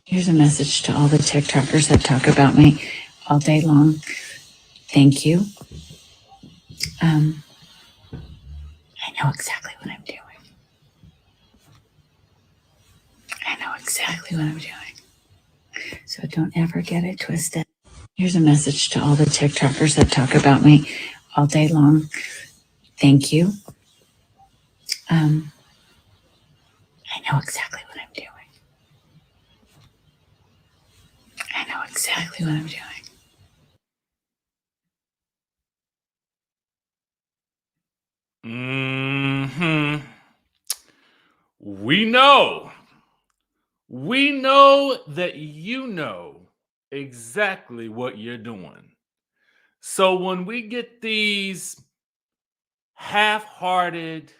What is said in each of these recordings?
Here's a message to all the TikTokers that talk about me all day long. Thank you. I know exactly what I'm doing. I know exactly what I'm doing. So don't ever get it twisted. Here's a message to all the TikTokers that talk about me all day long. Thank you. I know exactly what I'm doing. I know exactly what I'm doing. We know. We know that you know exactly what you're doing. So when we get these half-hearted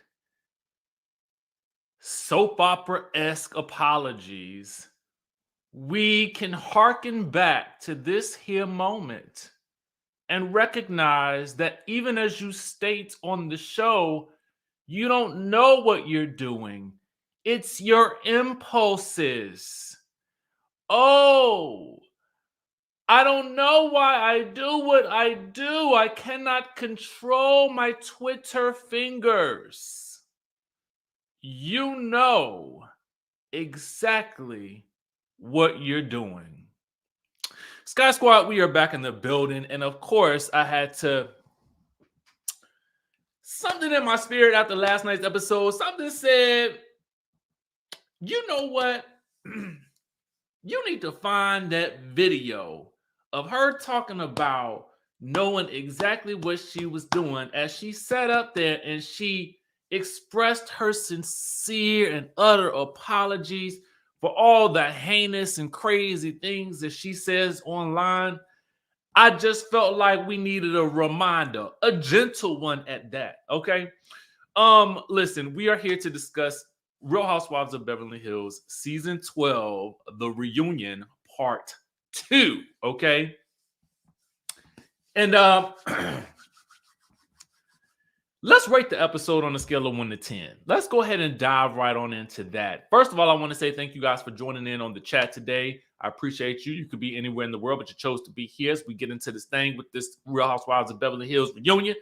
soap opera-esque apologies, we can hearken back to this here moment and recognize that even as you state on the show, you don't know what you're doing. It's your impulses. Oh, I don't know why I do what I do. I cannot control my Twitter fingers. You know exactly what you're doing. Sky Squad, we are back in the building. And of course, I had to. Something in my spirit after last night's episode, something said, you know what? You need to find that video of her talking about knowing exactly what she was doing as she sat up there and she expressed her sincere and utter apologies for all the heinous and crazy things that she says online. I just felt like we needed a reminder, a gentle one at that. Okay. Listen, we are here to discuss Real Housewives of Beverly Hills, season 12, the reunion part 2. Okay. And let's rate the episode on a scale of 1 to 10. Let's go ahead and dive right on into that. First of all, I want to say thank you guys for joining in on the chat today. I appreciate you. You could be anywhere in the world, but you chose to be here as we get into this thing with this Real Housewives of Beverly Hills reunion.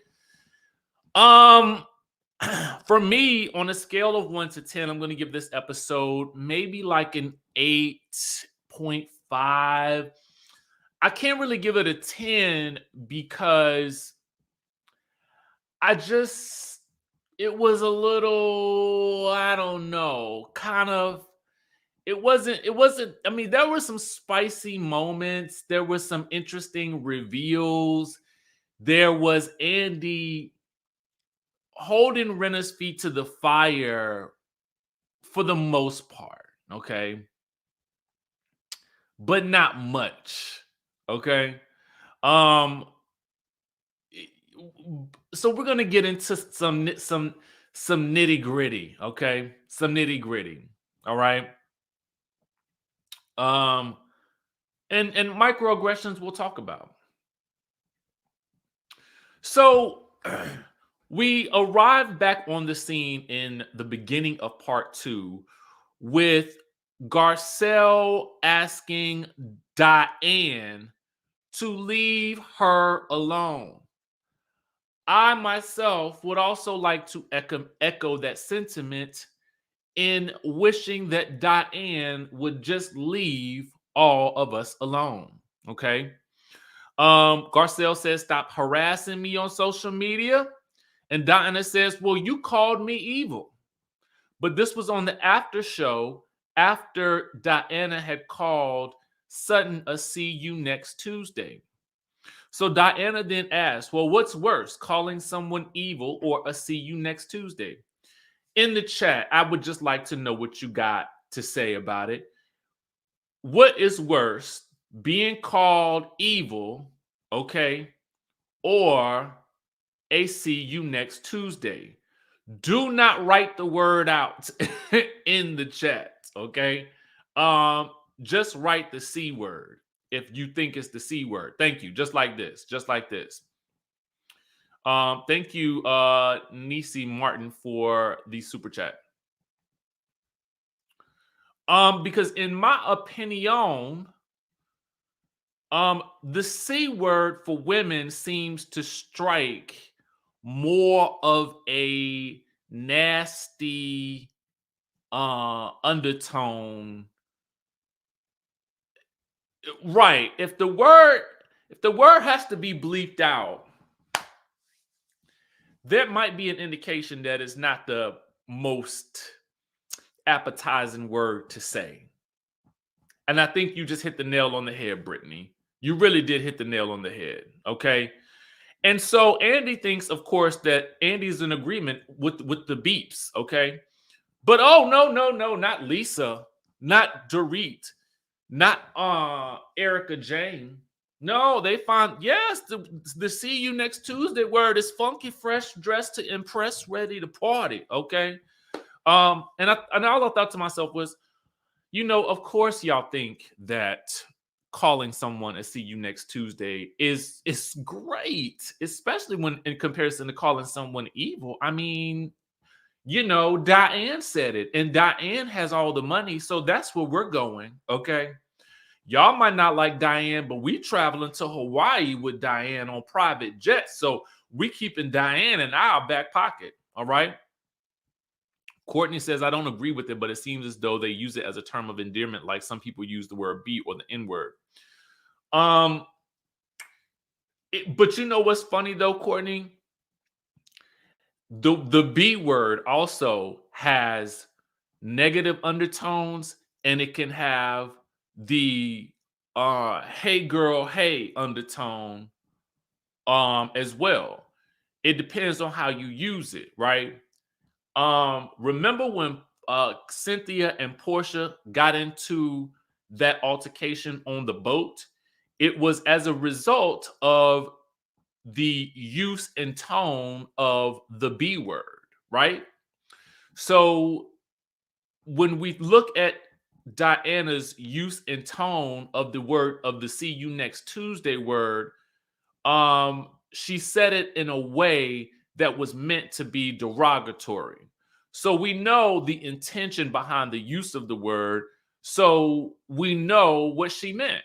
For me, on a scale of 1 to 10, I'm going to give this episode maybe like an 8.5. I can't really give it a 10 because it was a little, I don't know, kind of, I mean, there were some spicy moments. There were some interesting reveals. There was Andy holding Rinna's feet to the fire for the most part, okay? But not much, okay? Um so we're going to get into some nitty-gritty, okay? Some nitty-gritty. All right? Um and microaggressions we'll talk about. So we arrived back on the scene in the beginning of part 2 with Garcelle asking Diane to leave her alone. I myself would also like to echo that sentiment in wishing that Diane would just leave all of us alone. Okay. Garcelle says, stop harassing me on social media. And Diana says, well, you called me evil. But this was on the after show after Diana had called Sutton a see you next Tuesday. So Diana then asked, well, what's worse, calling someone evil or a see you next Tuesday? In the chat, I would just like to know what you got to say about it. What is worse, being called evil, okay, or a see you next Tuesday? Do not write the word out in the chat, okay? Just write the C word if you think it's the C word. Thank you. Just like this. Just like this. Thank you, Nisi Martin, for the super chat. Because in my opinion, the C word for women seems to strike more of a nasty undertone. Right. If the word has to be bleeped out, that might be an indication that it's not the most appetizing word to say. And I think you just hit the nail on the head, Brittany. You really did hit the nail on the head. Okay. And so Andy thinks, of course, that Andy's in agreement with the beeps. Okay. But oh no, not Lisa, not Dorit, not Erica Jane. No, they find yes, the see you next Tuesday word is funky, fresh, dressed to impress, ready to party. Okay. And all I thought to myself was, of course, y'all think that calling someone a see you next Tuesday is great, especially when in comparison to calling someone evil. I mean, Diane said it, and Diane has all the money, so that's where we're going. Okay. Y'all might not like Diane, but we traveling to Hawaii with Diane on private jets, so we keeping Diane in our back pocket. All right. Courtney says, I don't agree with it, but it seems as though they use it as a term of endearment, like some people use the word B or the N word. But you know what's funny though, Courtney? The B word also has negative undertones, and it can have the hey girl, hey undertone as well. It depends on how you use it, right? Remember when Cynthia and Portia got into that altercation on the boat? It was as a result of the use and tone of the B word, right? So when we look at Diana's use and tone of the word of the see you next Tuesday word, she said it in a way that was meant to be derogatory. So we know the intention behind the use of the word, so we know what she meant.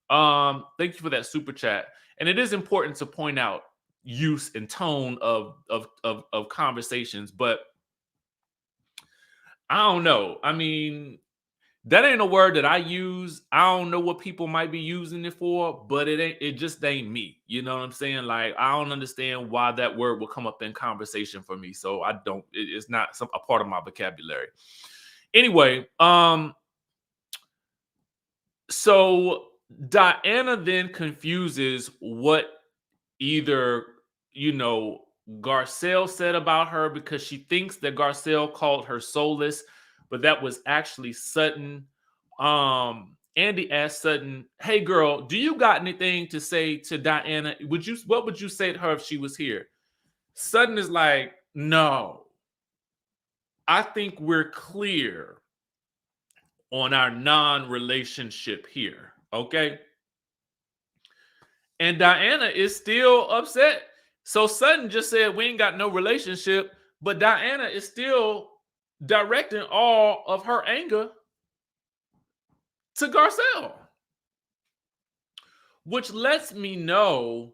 Thank you for that super chat. And it is important to point out use and tone of conversations, but I don't know. I mean, that ain't a word that I use. I don't know what people might be using it for, but it just ain't me. You know what I'm saying? Like, I don't understand why that word will come up in conversation for me. So it's not a part of my vocabulary. Anyway, so Diana then confuses what either, Garcelle said about her, because she thinks that Garcelle called her soulless, but that was actually Sutton. Andy asked Sutton, "Hey girl, do you got anything to say to Diana? What would you say to her if she was here?" Sutton is like, "No. I think we're clear on our non-relationship here." Okay? And Diana is still upset. So Sutton just said we ain't got no relationship, but Diana is still directing all of her anger to Garcelle, which lets me know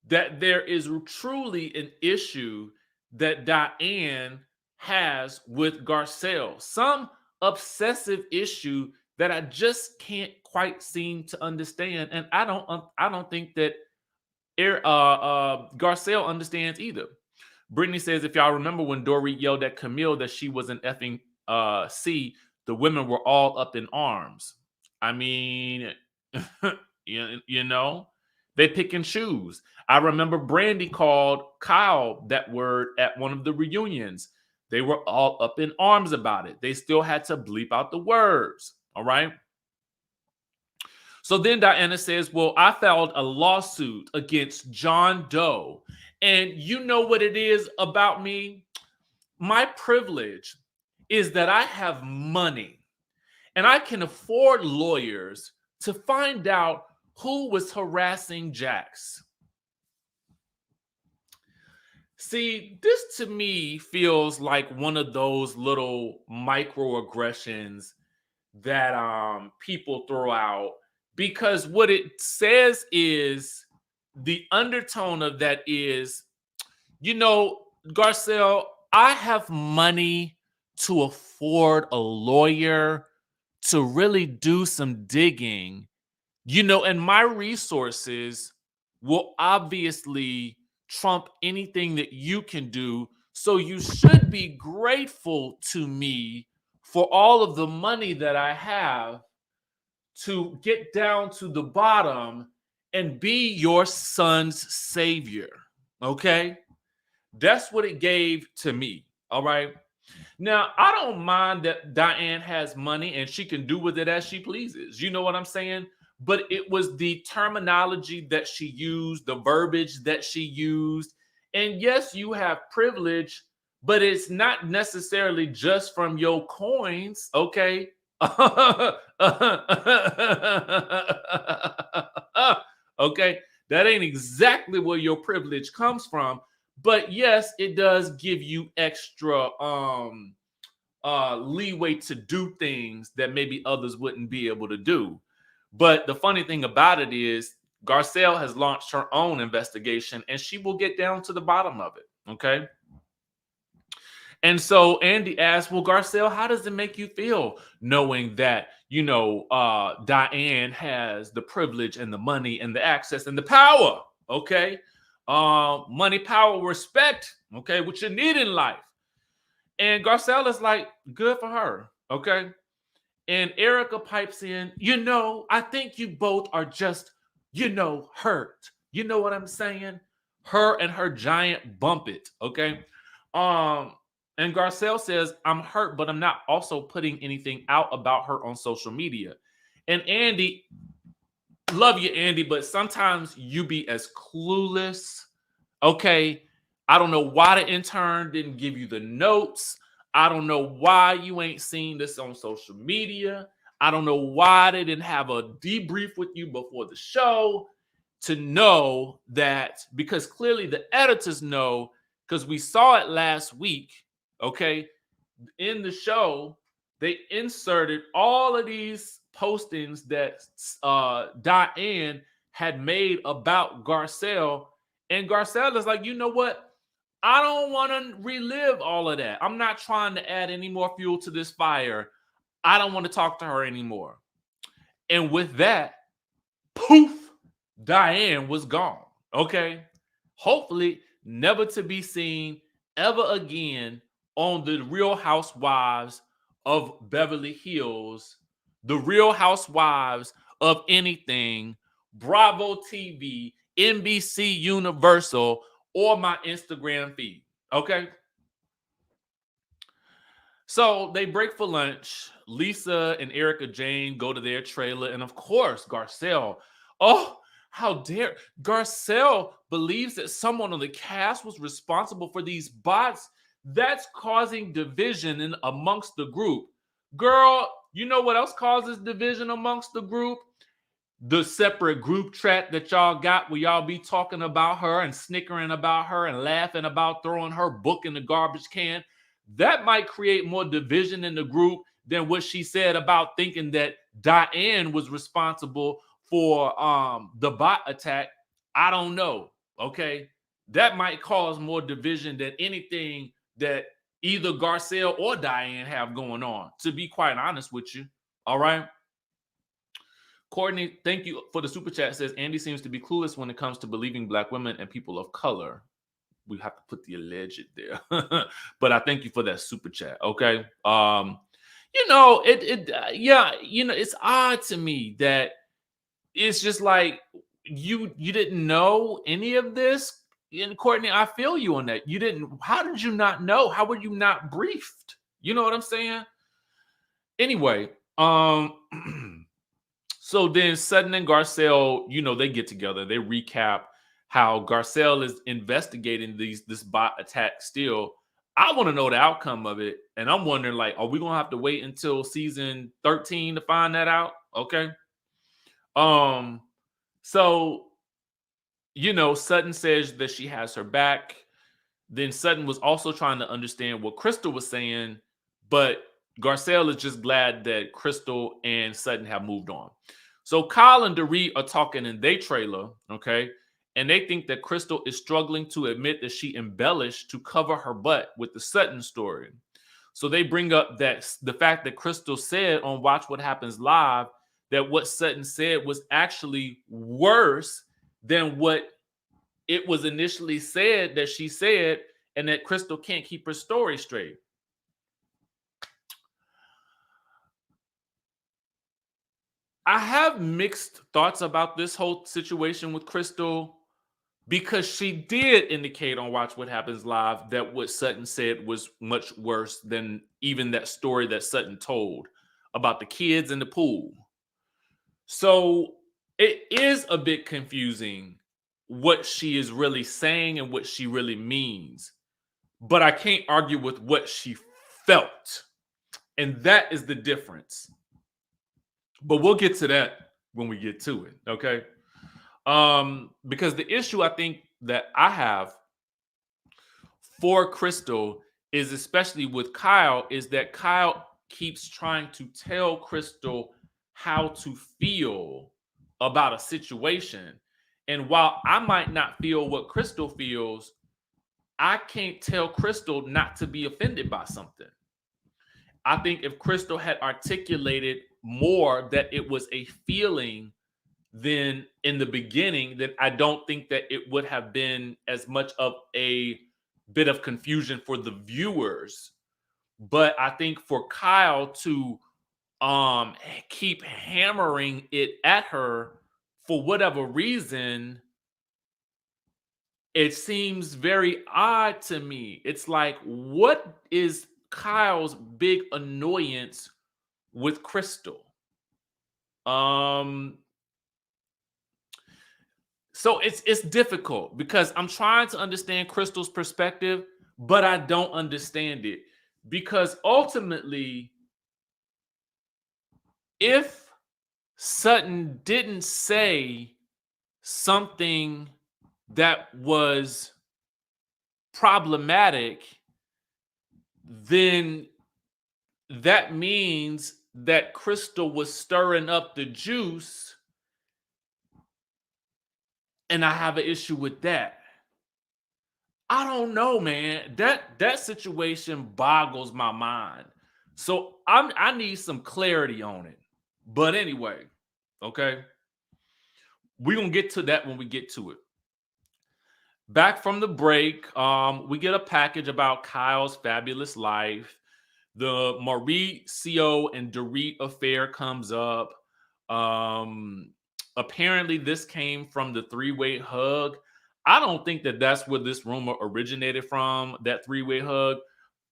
that there is truly an issue that Diane has with Garcelle, some obsessive issue that I just can't quite seem to understand, and I don't think that Garcelle understands either. Brittany says, if y'all remember when Dorit yelled at Camille that she was an effing C, the women were all up in arms. I mean, they pick and choose. I remember Brandy called Kyle that word at one of the reunions. They were all up in arms about it. They still had to bleep out the words. All right. So then Diana says, well, I filed a lawsuit against John Doe. And you know what it is about me? My privilege is that I have money and I can afford lawyers to find out who was harassing Jax. See, this to me feels like one of those little microaggressions that people throw out, because what it says is the undertone of that is, Garcelle, I have money to afford a lawyer to really do some digging, and my resources will obviously trump anything that you can do. So you should be grateful to me for all of the money that I have to get down to the bottom and be your son's savior. Okay? That's what it gave to me. All right. Now, I don't mind that Diane has money and she can do with it as she pleases. You know what I'm saying? But it was the terminology that she used, the verbiage that she used. And yes, you have privilege, but it's not necessarily just from your coins. Okay. Okay. That ain't exactly where your privilege comes from. But yes, it does give you extra leeway to do things that maybe others wouldn't be able to do. But the funny thing about it is Garcelle has launched her own investigation and she will get down to the bottom of it. Okay. And so Andy asked, well, Garcelle, how does it make you feel knowing that, Diane has the privilege and the money and the access and the power? Okay. Money, power, respect. Okay. What you need in life. And Garcelle is like, good for her. Okay. And Erica pipes in, I think you both are just, hurt. You know what I'm saying? Her and her giant bump it. Okay. And Garcelle says, I'm hurt, but I'm not also putting anything out about her on social media. And Andy, love you, Andy, but sometimes you be as clueless. Okay. I don't know why the intern didn't give you the notes. I don't know why you ain't seen this on social media. I don't know why they didn't have a debrief with you before the show to know that, because clearly the editors know, because we saw it last week. Okay. In the show, they inserted all of these postings that Diane had made about Garcelle. And Garcelle is like, you know what? I don't want to relive all of that. I'm not trying to add any more fuel to this fire. I don't want to talk to her anymore. And with that, poof, Diane was gone. Okay. Hopefully, never to be seen ever again on the Real Housewives of Beverly Hills, the Real Housewives of anything, Bravo TV, NBC Universal, or my Instagram feed. Okay. So they break for lunch. Lisa and Erica Jane go to their trailer. And of course, Garcelle. Oh, how dare. Garcelle believes that someone on the cast was responsible for these bots. That's causing division amongst the group. Girl, you know what else causes division amongst the group? The separate group chat that y'all got where y'all be talking about her and snickering about her and laughing about throwing her book in the garbage can. That might create more division in the group than what she said about thinking that Diane was responsible for the bot attack. I don't know. Okay. That might cause more division than anything that either Garcelle or Diane have going on, to be quite honest with you. All right. Courtney, thank you for the super chat. Says Andy seems to be clueless when it comes to believing Black women and people of color. We have to put the alleged there, but I thank you for that super chat. Okay, it's odd to me that it's just like you didn't know any of this. And Courtney, I feel you on that. You didn't. How did you not know? How were you not briefed? You know what I'm saying? Anyway, so then Sutton and Garcelle, they get together. They recap how Garcelle is investigating this bot attack still. I want to know the outcome of it. And I'm wondering, like, are we going to have to wait until season 13 to find that out? Okay. So, Sutton says that she has her back. Then Sutton was also trying to understand what Crystal was saying, but Garcelle is just glad that Crystal and Sutton have moved on. So Kyle and Dorit are talking in their trailer, okay? And they think that Crystal is struggling to admit that she embellished to cover her butt with the Sutton story. So they bring up that the fact that Crystal said on Watch What Happens Live that what Sutton said was actually worse than what it was initially said that she said, and that Crystal can't keep her story straight. I have mixed thoughts about this whole situation with Crystal because she did indicate on Watch What Happens Live that what Sutton said was much worse than even that story that Sutton told about the kids in the pool. So it is a bit confusing what she is really saying and what she really means. But I can't argue with what she felt. And that is the difference. But we'll get to that when we get to it, okay? Because the issue I think that I have for Crystal is, especially with Kyle, is that Kyle keeps trying to tell Crystal how to feel about a situation. And while I might not feel what Crystal feels, I can't tell Crystal not to be offended by something. I think if Crystal had articulated more that it was a feeling than in the beginning, then I don't think that it would have been as much of a bit of confusion for the viewers. But I think for Kyle to keep hammering it at her for whatever reason, it seems very odd to me. It's like, what is Kyle's big annoyance with Crystal? So it's difficult because I'm trying to understand Crystal's perspective, but I don't understand it. Because ultimately, if Sutton didn't say something that was problematic, then that means that Crystal was stirring up the juice, and I have an issue with that. I don't know, man. That situation boggles my mind. So I need some clarity on it. But anyway, okay, we're gonna get to that when we get to it. Back from the break, we get a package about Kyle's fabulous life. The Mauricio and Dorit affair comes up. Apparently, this came from the three-way hug. I don't think that that's where this rumor originated from, that three-way hug.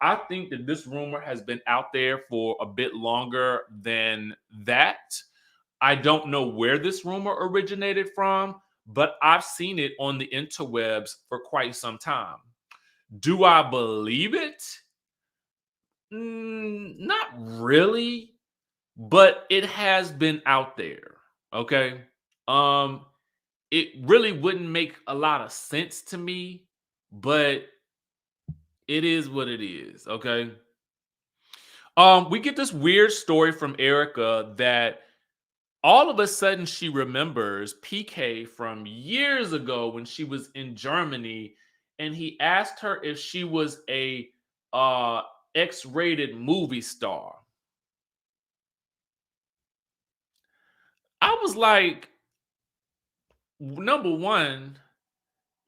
I think that this rumor has been out there for a bit longer than that. I don't know where this rumor originated from, but I've seen it on the interwebs for quite some time. Do I believe it? Not really, but it has been out there. Okay. It really wouldn't make a lot of sense to me, but it is what it is. Okay. We get this weird story from Erica that all of a sudden she remembers PK from years ago when she was in Germany, and he asked her if she was a X-rated movie star. I was like, number one,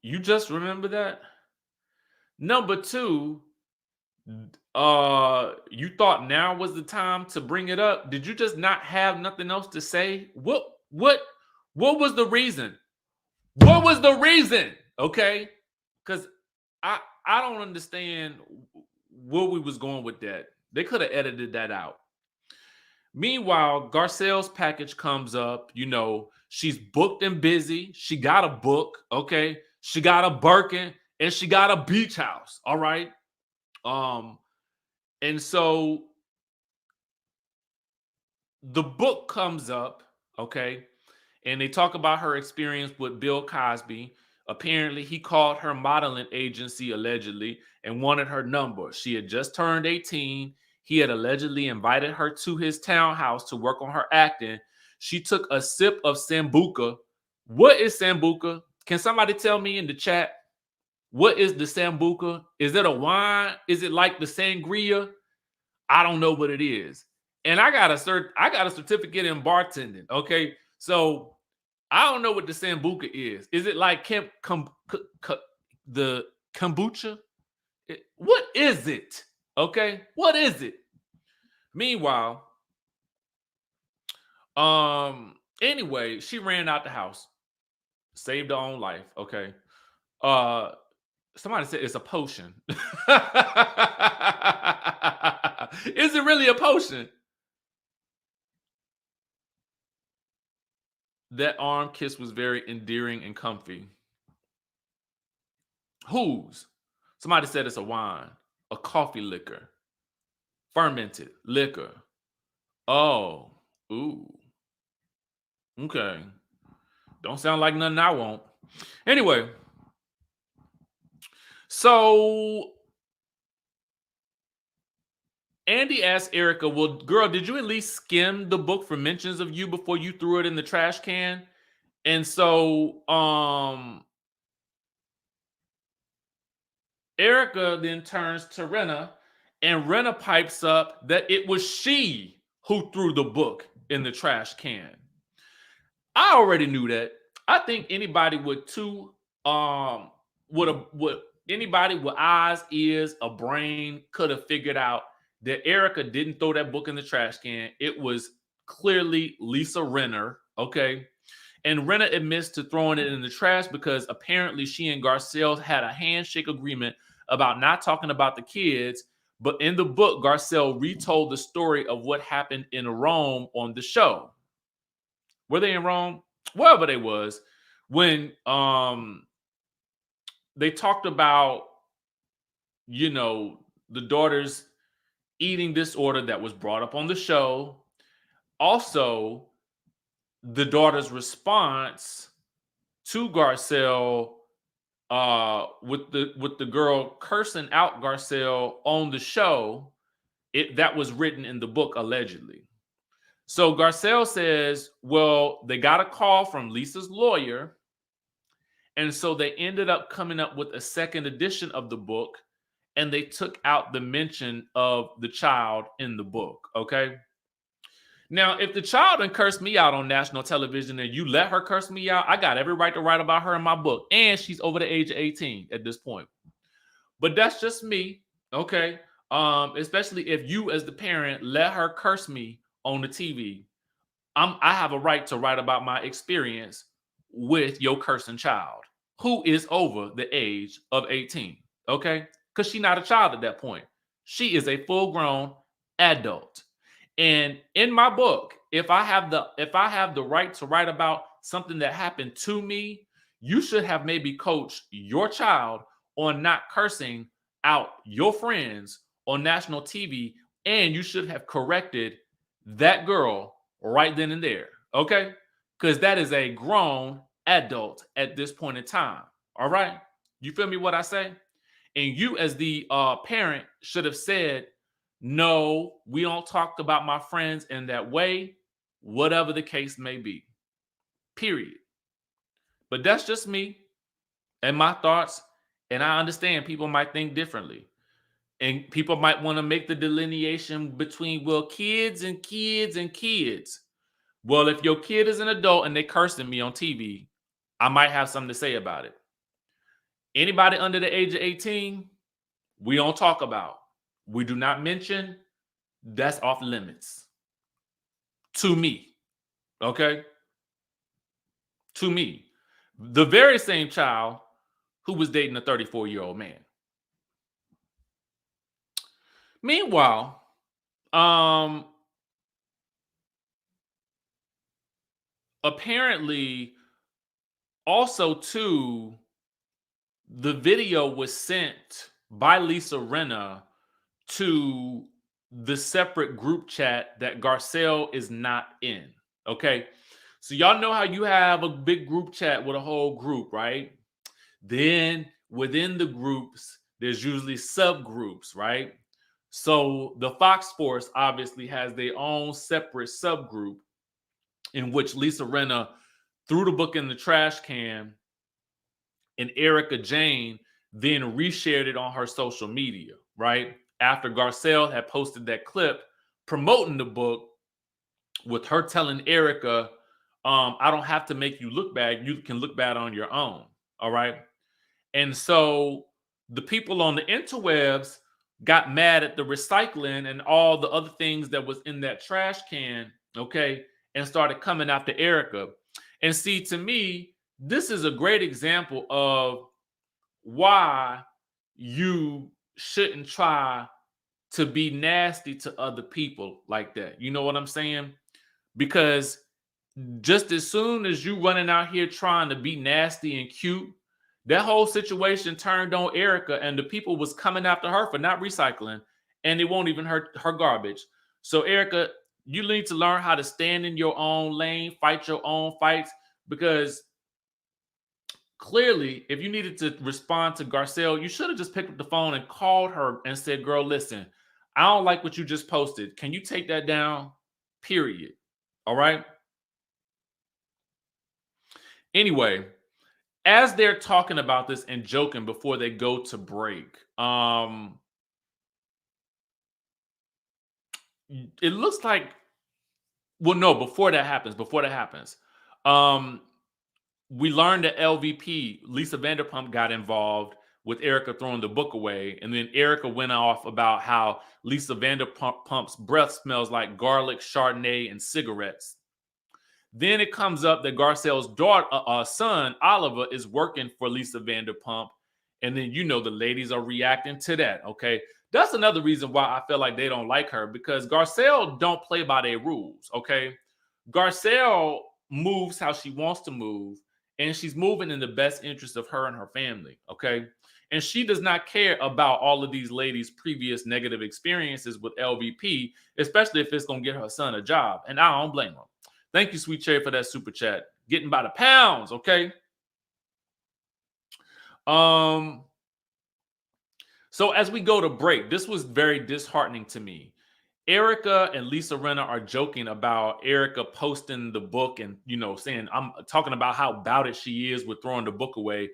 you just remember that? Number two, you thought now was the time to bring it up? Did you just not have nothing else to say? What was the reason? What was the reason? Okay? Because I don't understand where we was going with that. They could have edited that out. Meanwhile, Garcelle's package comes up. You know, she's booked and busy. She got a book, okay? She got a Birkin and she got a beach house, all right? And so the book comes up, okay? And they talk about her experience with Bill Cosby. Apparently, he called her modeling agency allegedly and wanted her number. She had just turned 18. he had allegedly invited her to his townhouse to work on her acting. She took a sip of Sambuca. What is Sambuca? Can somebody tell me in the chat? What is the Sambuca? Is it a wine? Is it like the sangria? I don't know what it is. And I got a certificate in bartending. Okay, so I don't know what the Sambuca is. Is it like the kombucha? What is it? Okay, what is it? Meanwhile, anyway, she ran out the house, saved her own life. Okay, somebody said it's a potion. Is it really a potion? That arm kiss was very endearing and comfy. Whose? Somebody said it's a wine, a coffee liquor, fermented liquor. Oh, ooh. Okay. Don't sound like nothing I want. Anyway, so Andy asked Erica, well, girl, did you at least skim the book for mentions of you before you threw it in the trash can? And so Erica then turns to Rinna, and Rinna pipes up that it was she who threw the book in the trash can. I already knew that. I think anybody with anybody with eyes, ears, a brain could have figured out that Erica didn't throw that book in the trash can. It was clearly Lisa Rinna, okay? And Rinna admits to throwing it in the trash because apparently she and Garcelle had a handshake agreement about not talking about the kids. But in the book, Garcelle retold the story of what happened in Rome on the show. Were they in Rome? Wherever they was, when they talked about, you know, the daughter's eating disorder that was brought up on the show. Also, the daughter's response to Garcelle with the girl cursing out Garcelle on the show, that was written in the book allegedly. So Garcelle says, well, they got a call from Lisa's lawyer, and so they ended up coming up with a second edition of the book, and they took out the mention of the child in the book, okay? Now, if the child done cursed me out on national television and you let her curse me out, I got every right to write about her in my book. And she's over the age of 18 at this point. But that's just me, okay? Especially if you as the parent let her curse me on the TV. I have a right to write about my experience with your cursing child who is over the age of 18, okay? Because she's not a child at that point. She is a full-grown adult. And in my book, if I have the right to write about something that happened to me, you should have maybe coached your child on not cursing out your friends on national TV, and you should have corrected that girl right then and there, okay? Because that is a grown adult at this point in time, all right? You feel me what I say? And you as the parent should have said, no, we don't talk about my friends in that way, whatever the case may be, period. But that's just me and my thoughts, and I understand people might think differently. And people might want to make the delineation between, well, kids and kids and kids. Well, if your kid is an adult and they cursing me on TV, I might have something to say about it. Anybody under the age of 18, we don't talk about. We do not mention. That's off limits. To me. Okay? To me. The very same child who was dating a 34-year-old man. Meanwhile, apparently also too, the video was sent by Lisa Rinna to the separate group chat that Garcelle is not in. Okay. So y'all know how you have a big group chat with a whole group, right? Then within the groups, there's usually subgroups, right? So the Fox Force obviously has their own separate subgroup in which Lisa Rinna threw the book in the trash can, and Erica Jane then reshared it on her social media, right? After Garcelle had posted that clip promoting the book with her telling Erica, I don't have to make you look bad. You can look bad on your own. All right. And so the people on the interwebs got mad at the recycling and all the other things that was in that trash can, okay, and started coming after Erica. And see, to me, this is a great example of why you shouldn't try to be nasty to other people like that. You know what I'm saying? Because just as soon as you running out here trying to be nasty and cute, that whole situation turned on Erica, and the people was coming after her for not recycling, and it won't even hurt her garbage. So Erica, you need to learn how to stand in your own lane, fight your own fights, because clearly, if you needed to respond to Garcelle, you should have just picked up the phone and called her and said, girl, listen, I don't like what you just posted. Can you take that down? Period. All right. Anyway, as they're talking about this and joking before they go to break, it looks like, well, no, before that happens, we learned that LVP, Lisa Vanderpump, got involved with Erica throwing the book away. And then Erica went off about how Lisa Vanderpump's breath smells like garlic, Chardonnay, and cigarettes. Then it comes up that Garcelle's daughter, son, Oliver, is working for Lisa Vanderpump. And then, you know, the ladies are reacting to that, okay? That's another reason why I feel like they don't like her, because Garcelle don't play by their rules, okay? Garcelle moves how she wants to move, and she's moving in the best interest of her and her family, okay? And she does not care about all of these ladies' previous negative experiences with LVP, especially if it's going to get her son a job. And I don't blame her. Thank you, Sweet Cherry, for that super chat. Getting by the pounds, okay? So as we go to break, this was very disheartening to me. Erica and Lisa Rinna are joking about Erica posting the book and, you know, saying, I'm talking about how about it she is with throwing the book away.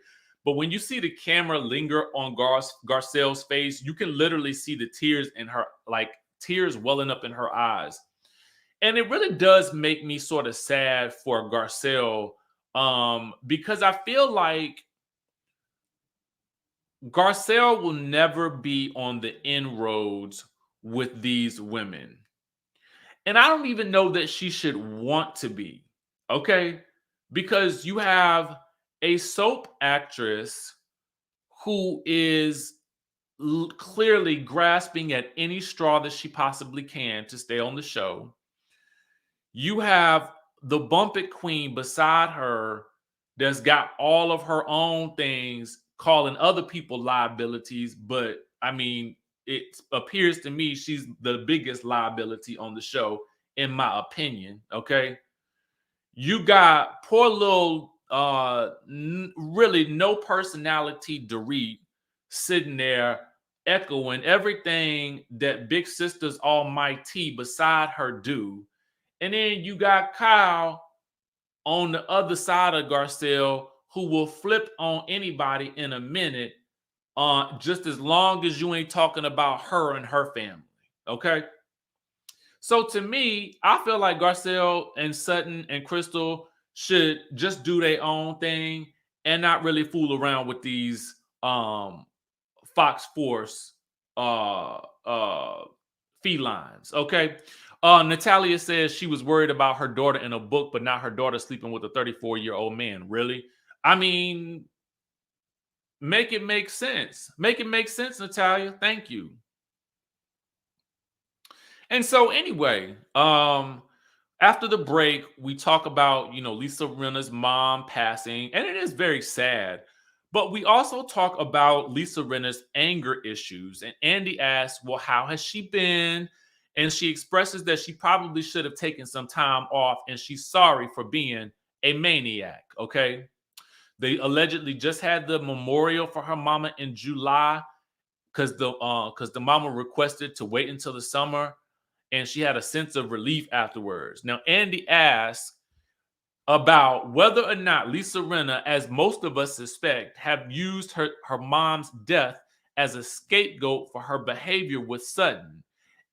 But when you see the camera linger on Garcelle's face, you can literally see the tears in her, like tears welling up in her eyes. And it really does make me sort of sad for Garcelle, because I feel like Garcelle will never be on the inroads with these women. And I don't even know that she should want to be, okay? Because you have a soap actress who is clearly grasping at any straw that she possibly can to stay on the show. You have the Bump It Queen beside her that's got all of her own things, calling other people liabilities, but I mean, it appears to me she's the biggest liability on the show, in my opinion. Okay. You got poor little, really no personality Dorit sitting there echoing everything that Big Sister's Almighty beside her do. And then you got Kyle on the other side of Garcelle, who will flip on anybody in a minute, just as long as you ain't talking about her and her family. Okay. So to me, I feel like Garcelle and Sutton and Crystal should just do their own thing and not really fool around with these Fox Force felines. Okay. Natalia says she was worried about her daughter in a book, but not her daughter sleeping with a 34-year-old man. Really? I mean, make it make sense. Make it make sense, Natalia. Thank you. And so anyway, after the break, we talk about, you know, Lisa Rinna's mom passing, and it is very sad. But we also talk about Lisa Rinna's anger issues. And Andy asks, well, how has she been? And she expresses that she probably should have taken some time off, and she's sorry for being a maniac, okay? They allegedly just had the memorial for her mama in July. because the mama requested to wait until the summer, and she had a sense of relief afterwards. Now, Andy asked about whether or not Lisa Rinna, as most of us suspect, have used her mom's death as a scapegoat for her behavior with Sutton.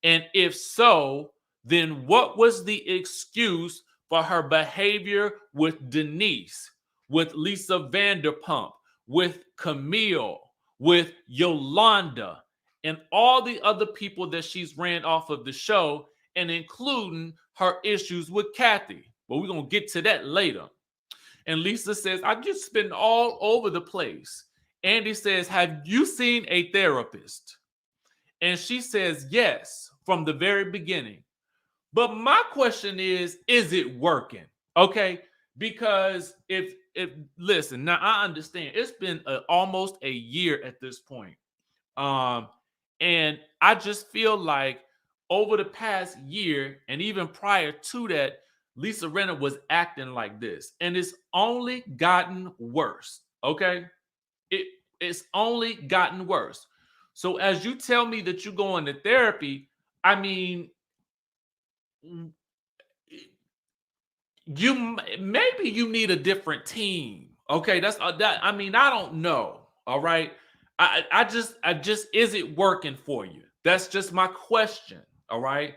And if so, then what was the excuse for her behavior with Denise, with Lisa Vanderpump, with Camille, with Yolanda, and all the other people that she's ran off of the show, and including her issues with Kathy? But we're going to get to that later. And Lisa says, I've just been all over the place. Andy says, have you seen a therapist? And she says, yes, from the very beginning. But my question is it working? Okay. Because if listen, now I understand it's been almost a year at this point. And I just feel like over the past year and even prior to that, Lisa Rinna was acting like this, and it's only gotten worse. Okay, it's only gotten worse. So as you tell me that you're going to therapy, I mean, maybe you need a different team. Okay, that's that. I mean, I don't know. All right, I just is it working for you? That's just my question. All right.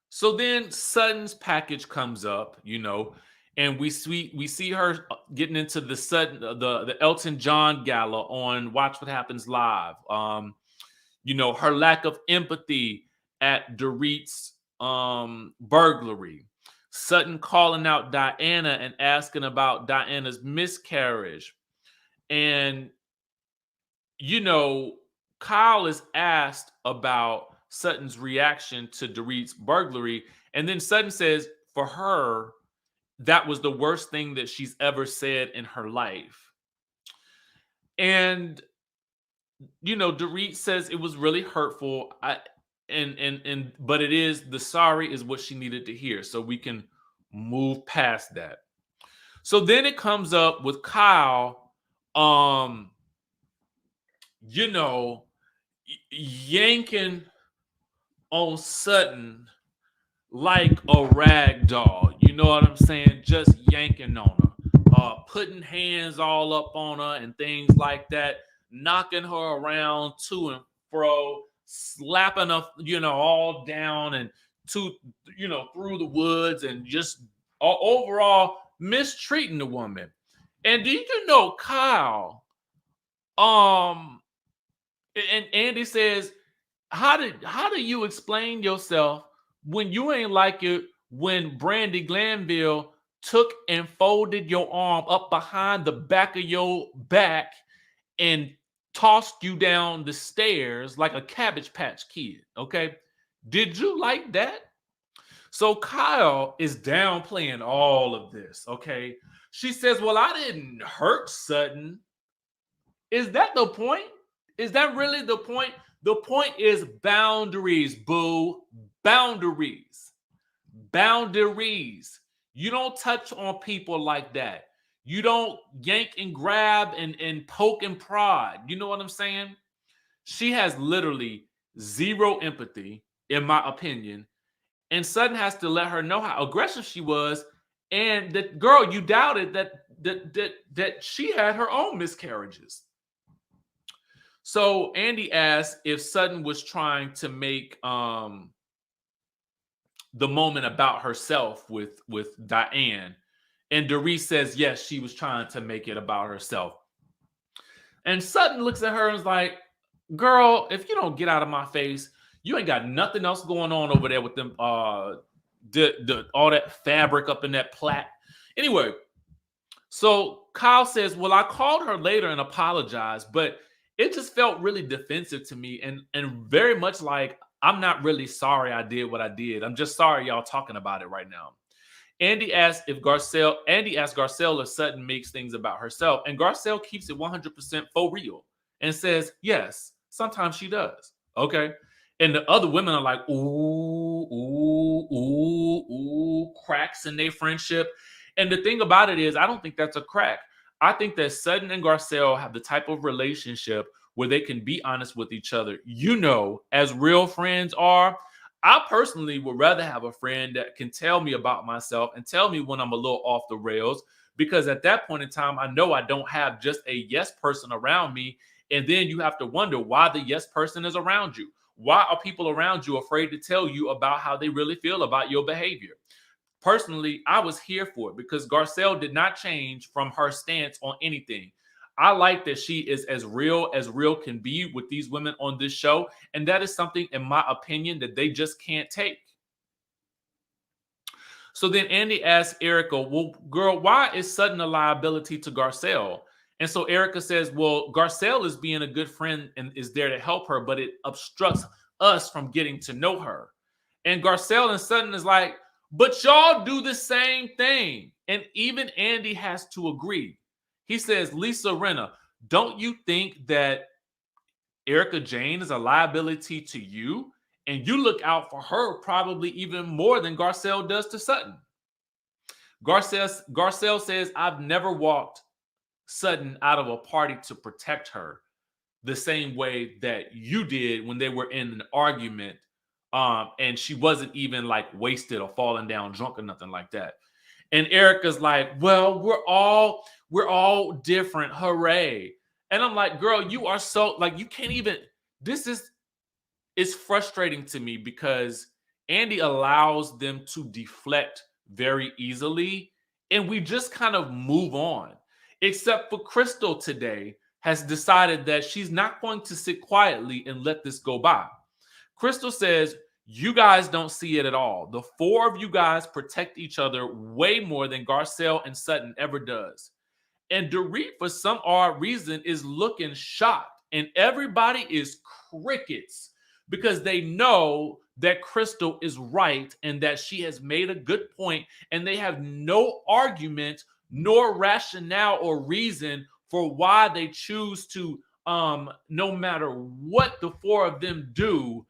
So then Sutton's package comes up, and we see her getting into the Sutton, the Elton John gala on Watch What Happens Live. Her lack of empathy at Dorit's burglary. Sutton calling out Diana and asking about Diana's miscarriage. And Kyle is asked about Sutton's reaction to Dorit's burglary, and then Sutton says for her that was the worst thing that she's ever said in her life. And Dorit says it was really hurtful. But it is the sorry is what she needed to hear, so we can move past that. So then it comes up with Kyle, yanking on Sutton like a rag doll. You know what I'm saying? Just yanking on her, putting hands all up on her and things like that, knocking her around to and fro, slapping her, all down and through the woods, and just overall mistreating the woman. And do you know Kyle? And Andy says, how do you explain yourself when you ain't like it when Brandy Glanville took and folded your arm up behind the back of your back and tossed you down the stairs like a Cabbage Patch Kid? Okay, did you like that? So Kyle is downplaying all of this. Okay, she says, well, I didn't hurt Sutton. Is that the point? Is that really the point? The point is boundaries, boo. Boundaries. Boundaries. You don't touch on people like that. You don't yank and grab and poke and prod. You know what I'm saying? She has literally zero empathy, in my opinion. And Sutton has to let her know how aggressive she was. And that girl, you doubted that she had her own miscarriages. So Andy asked if Sutton was trying to make the moment about herself with Diane. And Dorit says, yes, she was trying to make it about herself. And Sutton looks at her and is like, girl, if you don't get out of my face, you ain't got nothing else going on over there with them, all that fabric up in that plait. Anyway, so Kyle says, well, I called her later and apologized, but it just felt really defensive to me and very much like I'm not really sorry I did what I did. I'm just sorry y'all talking about it right now. Andy asked Garcelle if Sutton makes things about herself, and Garcelle keeps it 100% for real and says, yes, sometimes she does. Okay. And the other women are like, ooh, cracks in their friendship. And the thing about it is, I don't think that's a crack. I think that Sutton and Garcelle have the type of relationship where they can be honest with each other. You know, as real friends are. I personally would rather have a friend that can tell me about myself and tell me when I'm a little off the rails, because at that point in time, I know I don't have just a yes person around me. And then you have to wonder why the yes person is around you. Why are people around you afraid to tell you about how they really feel about your behavior? Personally, I was here for it because Garcelle did not change from her stance on anything. I like that she is as real can be with these women on this show. And that is something, in my opinion, that they just can't take. So then Andy asks Erica, well, girl, why is Sutton a liability to Garcelle? And so Erica says, well, Garcelle is being a good friend and is there to help her, but it obstructs us from getting to know her. And Garcelle and Sutton is like, but y'all do the same thing. And even Andy has to agree. He says, Lisa Rinna, don't you think that Erica Jane is a liability to you? And you look out for her probably even more than Garcelle does to Sutton. Garcelle says, I've never walked Sutton out of a party to protect her the same way that you did when they were in an argument. And she wasn't even like wasted or falling down drunk or nothing like that. And Erica's like, well, we're all different. Hooray. And I'm like, girl, you are so like, you can't even, it's frustrating to me because Andy allows them to deflect very easily. And we just kind of move on, except for Crystal today has decided that she's not going to sit quietly and let this go by. Crystal says, you guys don't see it at all. The four of you guys protect each other way more than Garcelle and Sutton ever does. And Dorit, for some odd reason, is looking shocked. And everybody is crickets because they know that Crystal is right and that she has made a good point. And they have no argument nor rationale or reason for why they choose to, no matter what the four of them do,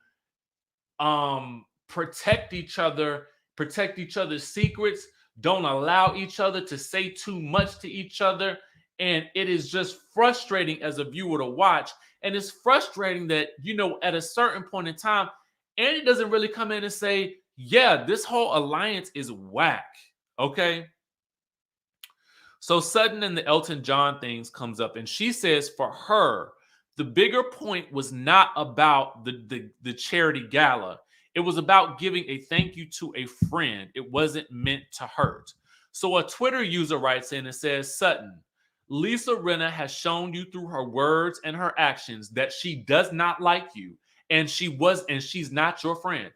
protect each other, protect each other's secrets, don't allow each other to say too much to each other. And it is just frustrating as a viewer to watch. And it's frustrating that, you know, at a certain point in time, Andy doesn't really come in and say, yeah, this whole alliance is whack. Okay. So Sutton and the Elton John things comes up, and she says for her, the bigger point was not about the charity gala. It was about giving a thank you to a friend. It wasn't meant to hurt. So a Twitter user writes in and says, Sutton, Lisa Rinna has shown you through her words and her actions that she does not like you, and she's not your friend.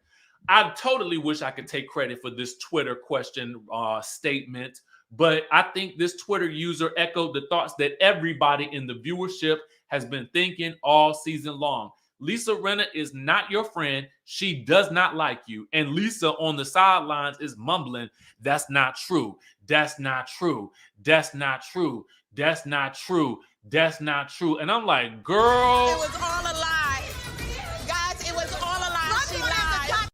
I totally wish I could take credit for this Twitter question statement, but I think this Twitter user echoed the thoughts that everybody in the viewership has been thinking all season long. Lisa Rinna is not your friend. She does not like you. And Lisa on the sidelines is mumbling, that's not true. That's not true. That's not true. That's not true. That's not true. And I'm like, girl. It was all a lie. Guys, it was all a lie. She lied.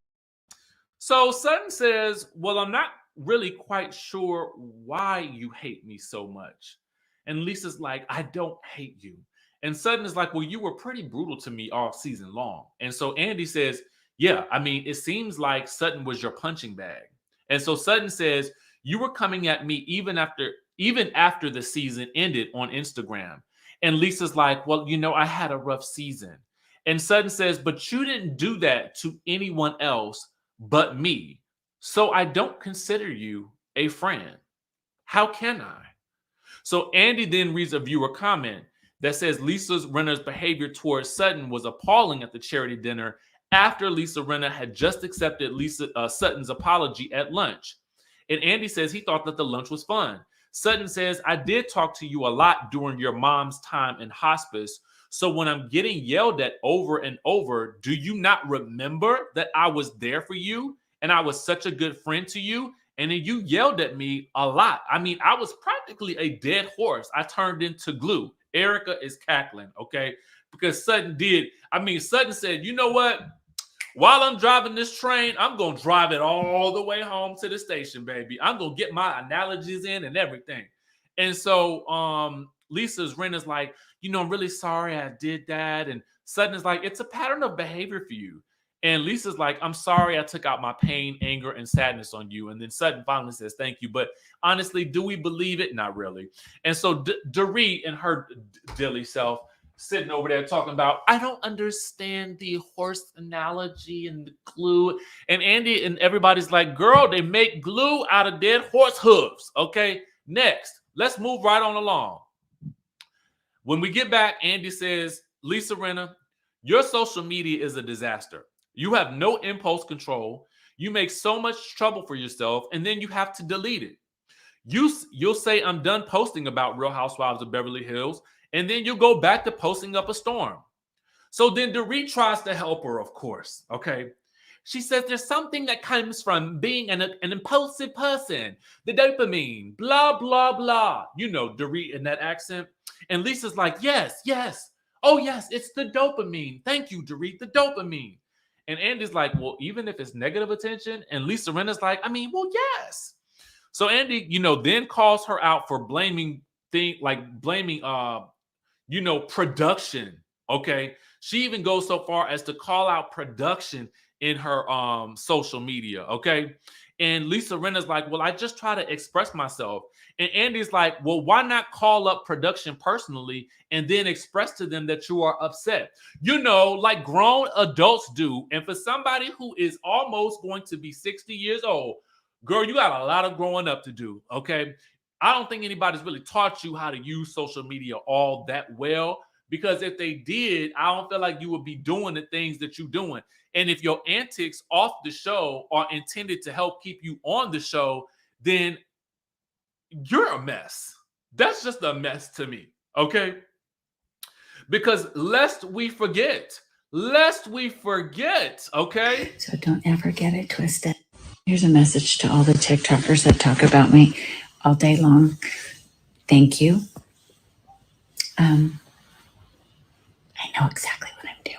So Sutton says, well, I'm not really quite sure why you hate me so much. And Lisa's like, I don't hate you. And Sutton is like, well, you were pretty brutal to me all season long. And so Andy says, yeah, I mean, it seems like Sutton was your punching bag. And so Sutton says, you were coming at me even after the season ended on Instagram. And Lisa's like, well, you know, I had a rough season. And Sutton says, but you didn't do that to anyone else but me. So I don't consider you a friend. How can I? So Andy then reads a viewer comment that says Lisa Rinna's behavior towards Sutton was appalling at the charity dinner after Lisa Rinna had just accepted Sutton's apology at lunch. And Andy says he thought that the lunch was fun. Sutton says, I did talk to you a lot during your mom's time in hospice. So when I'm getting yelled at over and over, do you not remember that I was there for you and I was such a good friend to you? And then you yelled at me a lot. I mean, I was practically a dead horse. I turned into glue. Erica is cackling, okay? Because Sutton said, you know what? While I'm driving this train, I'm going to drive it all the way home to the station, baby. I'm going to get my analogies in and everything. And so Rinna's like, I'm really sorry I did that. And Sutton is like, it's a pattern of behavior for you. And Lisa's like, I'm sorry I took out my pain, anger, and sadness on you. And then Sutton finally says, thank you. But honestly, do we believe it? Not really. And so Dorit and her dilly self sitting over there talking about, I don't understand the horse analogy and the glue. And Andy and everybody's like, girl, they make glue out of dead horse hooves. Okay, next, let's move right on along. When we get back, Andy says, Lisa Rinna, your social media is a disaster. You have no impulse control. You make so much trouble for yourself, and then you have to delete it. You'll say, I'm done posting about Real Housewives of Beverly Hills, and then you'll go back to posting up a storm. So then Dorit tries to help her, of course, okay? She says there's something that comes from being an impulsive person, the dopamine, blah, blah, blah. Dorit in that accent. And Lisa's like, yes. Oh, yes, it's the dopamine. Thank you, Dorit, the dopamine. And Andy's like, well, even if it's negative attention. And Lisa Rinna's like, well, yes. So Andy, then calls her out for blaming production. Okay. She even goes so far as to call out production in her social media. Okay. And Lisa Rinna's like, well, I just try to express myself. And Andy's like, well, why not call up production personally and then express to them that you are upset? Like grown adults do. And for somebody who is almost going to be 60 years old, girl, you got a lot of growing up to do. Okay. I don't think anybody's really taught you how to use social media all that well, because if they did, I don't feel like you would be doing the things that you're doing. And if your antics off the show are intended to help keep you on the show, then you're a mess. That's just a mess to me, okay? Because lest we forget, okay? So don't ever get it twisted. Here's a message to all the TikTokers that talk about me all day long. Thank you. I know exactly what I'm doing.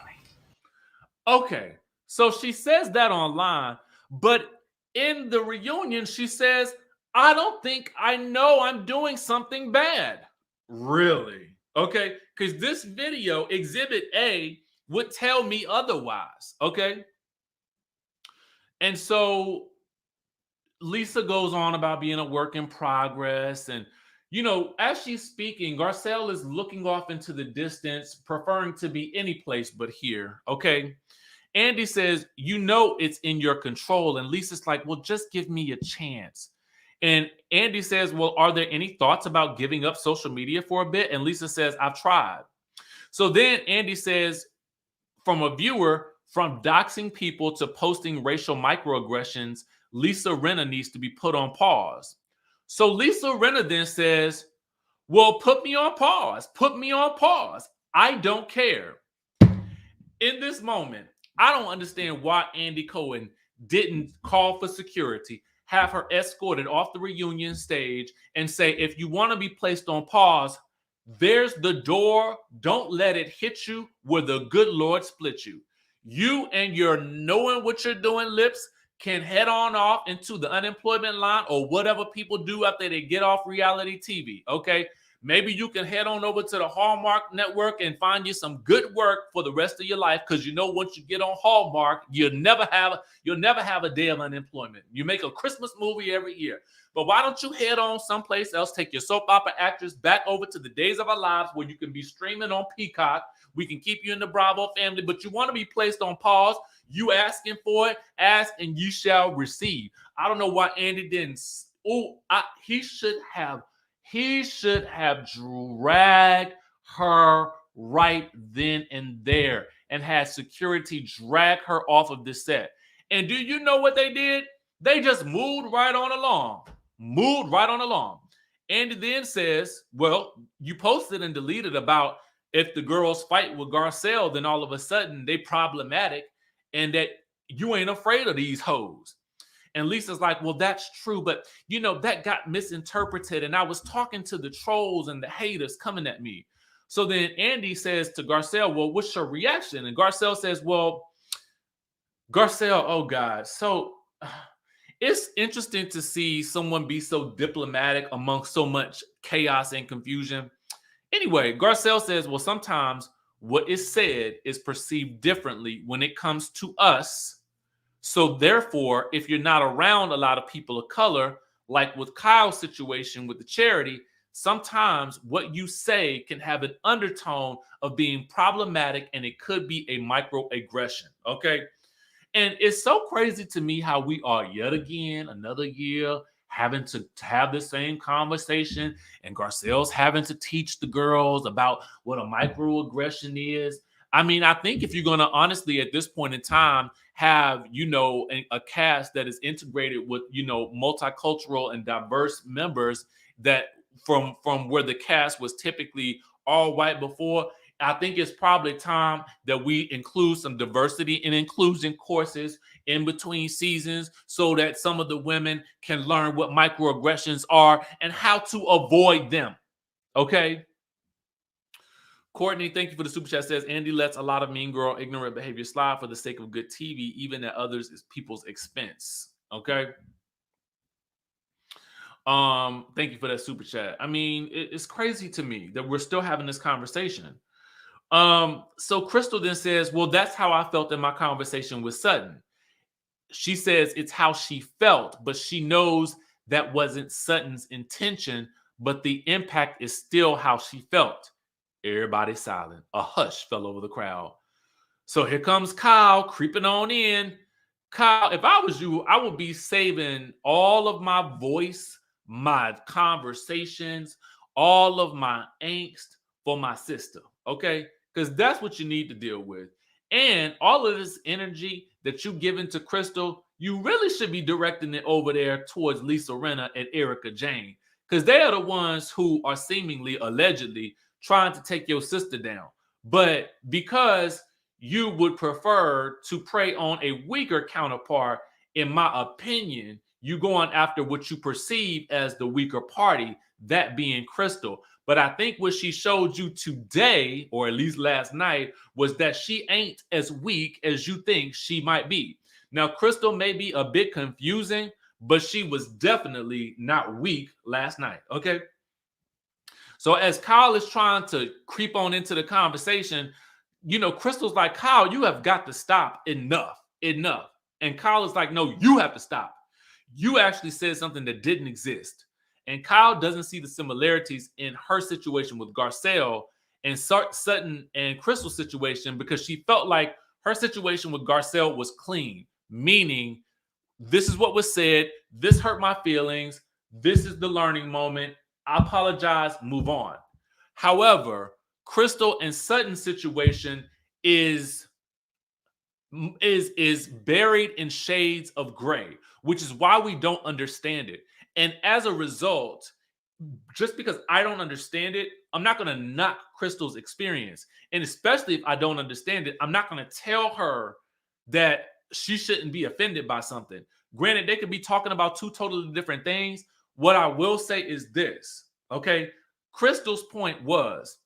Okay, so she says that online, but in the reunion, she says, I don't think I know I'm doing something bad. Really? Okay, because this video, Exhibit A, would tell me otherwise, okay? And so Lisa goes on about being a work in progress. And, as she's speaking, Garcelle is looking off into the distance, preferring to be any place but here, okay? Andy says, it's in your control. And Lisa's like, well, just give me a chance. And Andy says, well, are there any thoughts about giving up social media for a bit? And Lisa says, I've tried. So then Andy says, from a viewer, from doxing people to posting racial microaggressions, Lisa Rinna needs to be put on pause. So Lisa Rinna then says, well, put me on pause. I don't care. In this moment, I don't understand why Andy Cohen didn't call for security, have her escorted off the reunion stage, and say, if you want to be placed on pause, there's the door. Don't let it hit you where the good Lord split you. You and your knowing what you're doing lips can head on off into the unemployment line or whatever people do after they get off reality TV, okay? Maybe you can head on over to the Hallmark Network and find you some good work for the rest of your life, because once you get on Hallmark, you'll never have a day of unemployment. You make a Christmas movie every year. But why don't you head on someplace else, take your soap opera actress back over to the Days of Our Lives where you can be streaming on Peacock. We can keep you in the Bravo family, but you want to be placed on pause. You asking for it, ask and you shall receive. I don't know why Andy didn't. He should have dragged her right then and there and had security drag her off of the set. And do you know what they did? They just moved right on along. Andy then says, well, you posted and deleted about if the girls fight with Garcelle, then all of a sudden they problematic and that you ain't afraid of these hoes. And Lisa's like, well, that's true. But, that got misinterpreted. And I was talking to the trolls and the haters coming at me. So then Andy says to Garcelle, well, what's your reaction? And Garcelle says, well, Garcelle, oh God. So it's interesting to see someone be so diplomatic amongst so much chaos and confusion. Anyway, Garcelle says, well, sometimes what is said is perceived differently when it comes to us. So therefore, if you're not around a lot of people of color, like with Kyle's situation with the charity, sometimes what you say can have an undertone of being problematic and it could be a microaggression. Okay. And it's so crazy to me how we are yet again, another year, having to have the same conversation, and Garcelle's having to teach the girls about what a microaggression is. I mean, I think if you're going to honestly, at this point in time, have, a cast that is integrated with, multicultural and diverse members that from where the cast was typically all white before, I think it's probably time that we include some diversity and inclusion courses in between seasons so that some of the women can learn what microaggressions are and how to avoid them. Okay. Courtney, thank you for the super chat. Says Andy lets a lot of mean girl ignorant behavior slide for the sake of good TV, even at others is people's expense. Okay. Thank you for that super chat. I mean, it's crazy to me that we're still having this conversation. So Crystal then says, well, that's how I felt in my conversation with Sutton. She says it's how she felt, but she knows that wasn't Sutton's intention, but the impact is still how she felt. Everybody's silent. A hush fell over the crowd. So here comes Kyle creeping on in. Kyle, if I was you, I would be saving all of my voice, my conversations, all of my angst for my sister, okay? Because that's what you need to deal with. And all of this energy that you give into Crystal, you really should be directing it over there towards Lisa Rinna and Erica Jane, because they are the ones who are seemingly, allegedly, trying to take your sister down. But because you would prefer to prey on a weaker counterpart, in my opinion, you going after what you perceive as the weaker party, that being Crystal. But I think what she showed you today, or at least last night, was that she ain't as weak as you think she might be. Now, Crystal may be a bit confusing, but she was definitely not weak last night, okay? So as Kyle is trying to creep on into the conversation, Crystal's like, Kyle, you have got to stop. Enough. And Kyle is like, no, you have to stop. You actually said something that didn't exist. And Kyle doesn't see the similarities in her situation with Garcelle and Sutton and Crystal's situation, because she felt like her situation with Garcelle was clean, meaning this is what was said, this hurt my feelings, this is the learning moment, I apologize, move on. However, Crystal and Sutton's situation is buried in shades of gray, which is why we don't understand it. And as a result, just because I don't understand it, I'm not going to knock Crystal's experience. And especially if I don't understand it, I'm not going to tell her that she shouldn't be offended by something. Granted, they could be talking about two totally different things. What I will say is this, okay? Crystal's point was,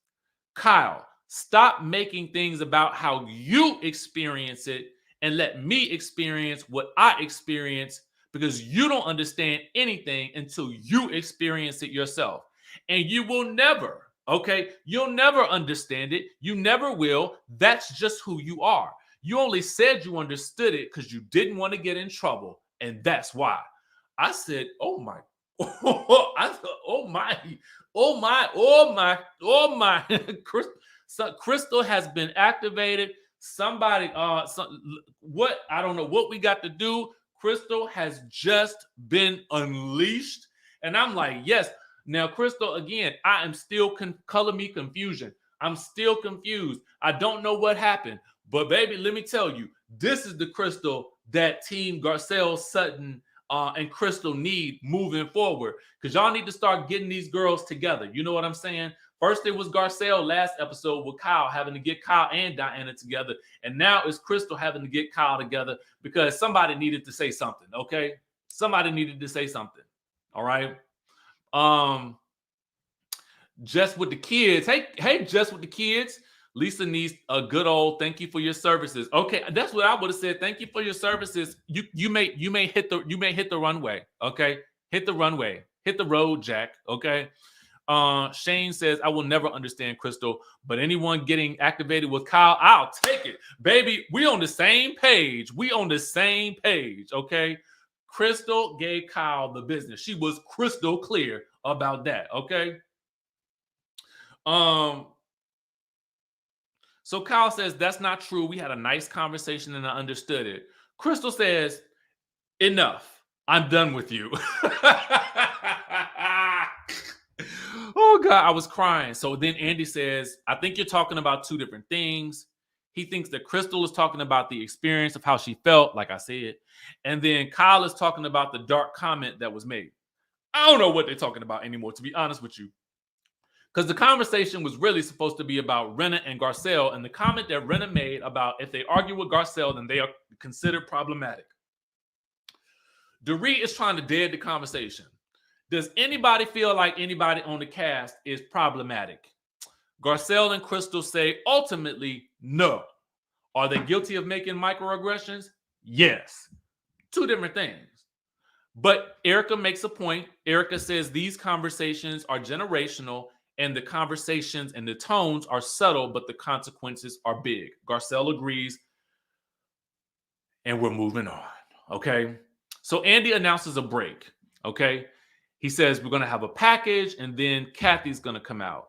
Kyle, stop making things about how you experience it and let me experience what I experience, because you don't understand anything until you experience it yourself. And you will never, okay? You'll never understand it. You never will. That's just who you are. You only said you understood it because you didn't want to get in trouble. And that's why. I said, oh my. Oh my. Crystal has been activated. Somebody, what? I don't know what we got to do. Crystal has just been unleashed. And I'm like, yes. Now, Crystal, again, I am still, color me confusion. I'm still confused. I don't know what happened. But baby, let me tell you, this is the Crystal that Team Garcelle, Sutton, and Crystal need moving forward. Because y'all need to start getting these girls together. You know what I'm saying? First, it was Garcelle last episode with Kyle having to get Kyle and Diana together. And now it's Crystal having to get Kyle together because somebody needed to say something, okay? Somebody needed to say something, all right? Just with the kids. Hey, just with the kids. Lisa needs a good old thank you for your services. Okay, that's what I would have said. Thank you for your services. You may hit the runway. Okay, hit the runway, hit the road, Jack. Okay. Shane says, I will never understand Crystal, but anyone getting activated with Kyle, I'll take it. Baby, we on the same page. We on the same page, okay? Crystal gave Kyle the business. She was crystal clear about that, okay? So Kyle says, that's not true. We had a nice conversation and I understood it. Crystal says, enough. I'm done with you. Oh, God, I was crying. So then Andy says, I think you're talking about two different things. He thinks that Crystal is talking about the experience of how she felt, like I said. And then Kyle is talking about the dark comment that was made. I don't know what they're talking about anymore, to be honest with you. Because the conversation was really supposed to be about Rinna and Garcelle. And the comment that Rinna made about if they argue with Garcelle, then they are considered problematic. Dorit is trying to dead the conversation. Does anybody feel like anybody on the cast is problematic? Garcelle and Crystal say ultimately no. Are they guilty of making microaggressions? Yes. Two different things. But Erica makes a point. Erica says these conversations are generational and the conversations and the tones are subtle, but the consequences are big. Garcelle agrees and we're moving on. Okay. So Andy announces a break. Okay. He says we're going to have a package and then Kathy's going to come out.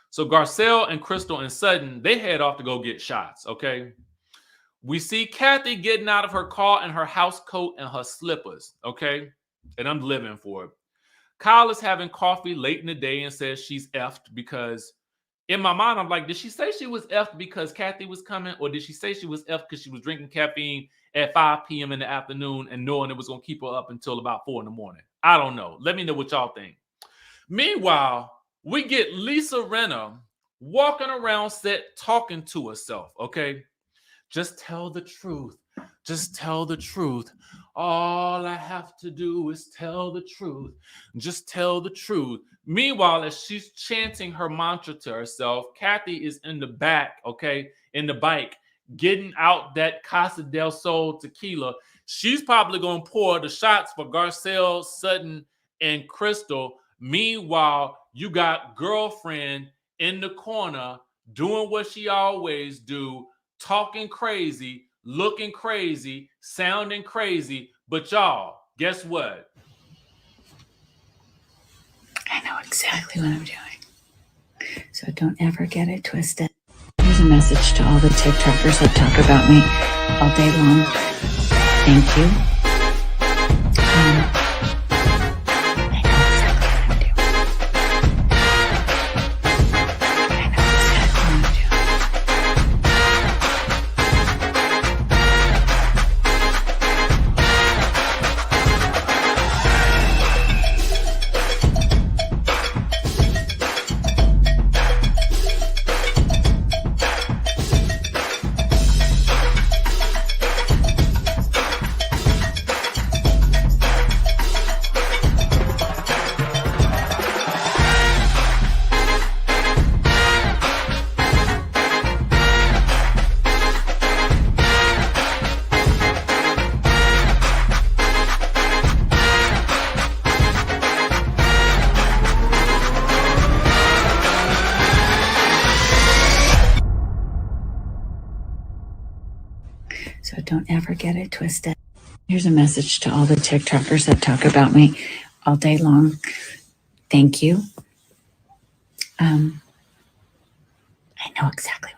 So Garcelle and Crystal and Sutton, they head off to go get shots, okay? We see Kathy getting out of her car in her house coat and her slippers, okay? And I'm living for it. Kyle is having coffee late in the day and says she's effed because in my mind, I'm like, did she say she was effed because Kathy was coming? Or did she say she was effed because she was drinking caffeine at 5 p.m. in the afternoon and knowing it was going to keep her up until about 4 in the morning? I don't know. Let me know what y'all think. Meanwhile, we get Lisa Rinna walking around set talking to herself, okay? Just tell the truth. Just tell the truth. All I have to do is tell the truth. Just tell the truth. Meanwhile, as she's chanting her mantra to herself, Kathy is in the back, okay, in the bike, getting out that Casa del Sol tequila. She's probably going to pour the shots for Garcelle, Sutton, and Crystal. Meanwhile, you got girlfriend in the corner doing what she always do, talking crazy, looking crazy, sounding crazy. But y'all, guess what? I know exactly what I'm doing. So don't ever get it twisted. Here's a message to all the TikTokers that talk about me all day long. Thank you. So don't ever get it twisted. Here's a message to all the TikTokers that talk about me all day long. Thank you. I know exactly